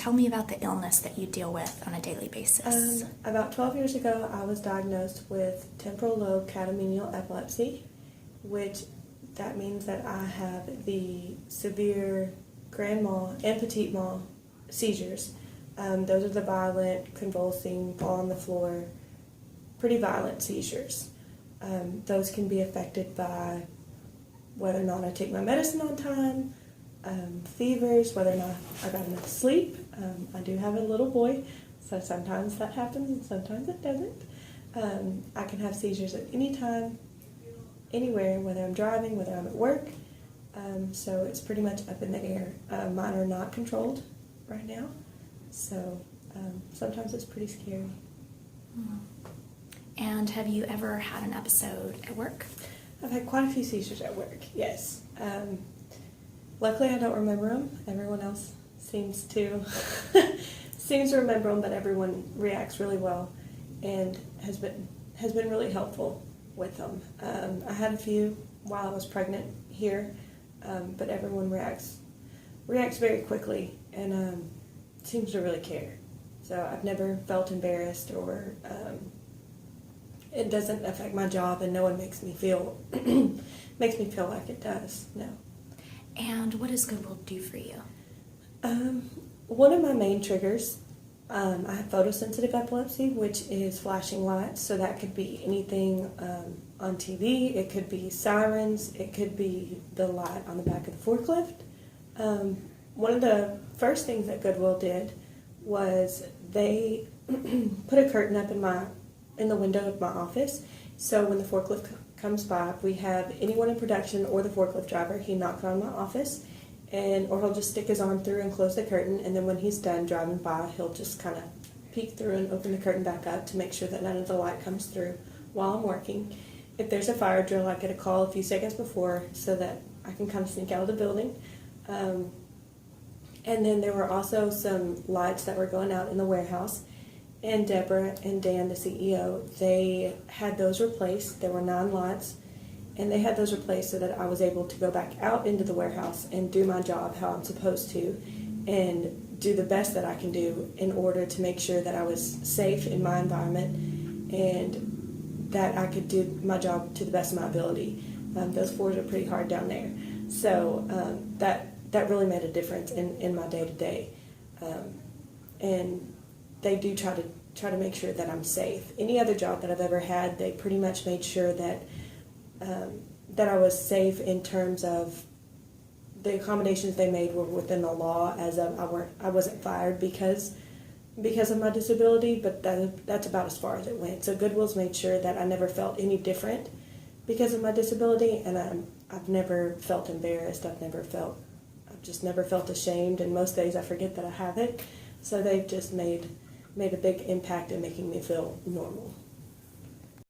tell me about the illness that you deal with on a daily basis. About 12 years ago, I was diagnosed with temporal lobe catamenial epilepsy, which that means that I have the severe grand mal and petite mal seizures. Those are the violent, convulsing, fall on the floor, pretty violent seizures. Those can be affected by whether or not I take my medicine on time, fevers, whether or not I got enough sleep. I do have a little boy, so sometimes that happens and sometimes it doesn't. I can have seizures at any time, anywhere, whether I'm driving, whether I'm at work. So it's pretty much up in the air. Mine are not controlled right now, so sometimes it's pretty scary. And have you ever had an episode at work? I've had quite a few seizures at work, yes. Luckily, I don't remember them. Everyone else seems to remember them, but everyone reacts really well and has been really helpful with them. I had a few while I was pregnant here, but everyone reacts very quickly and seems to really care. So I've never felt embarrassed or it doesn't affect my job, and no one makes me feel like it does. No. And what does Goodwill do for you? One of my main triggers, I have photosensitive epilepsy, which is flashing lights. So that could be anything on TV. It could be sirens. It could be the light on the back of the forklift. One of the first things that Goodwill did was they put a curtain up in the window of my office. So when the forklift comes by, we have anyone in production or the forklift driver, he knocks on my office, or he'll just stick his arm through and close the curtain, and then when he's done driving by, he'll just kind of peek through and open the curtain back up to make sure that none of the light comes through while I'm working. If there's a fire drill, I get a call a few seconds before so that I can kind of sneak out of the building. And then there were also some lights that were going out in the warehouse, and Deborah and Dan, the CEO, they had those replaced. There were 9 lights, and they had those replaced so that I was able to go back out into the warehouse and do my job how I'm supposed to and do the best that I can do in order to make sure that I was safe in my environment and that I could do my job to the best of my ability. Those floors are pretty hard down there. So that really made a difference in my day-to-day. And they do try to make sure that I'm safe. Any other job that I've ever had, they pretty much made sure that that I was safe in terms of the accommodations they made were within the law. As of I wasn't fired because of my disability, but that's about as far as it went. So Goodwill's made sure that I never felt any different because of my disability, and I've never felt embarrassed. I've just never felt ashamed, and most days I forget that I have it. So they've just made a big impact in making me feel normal.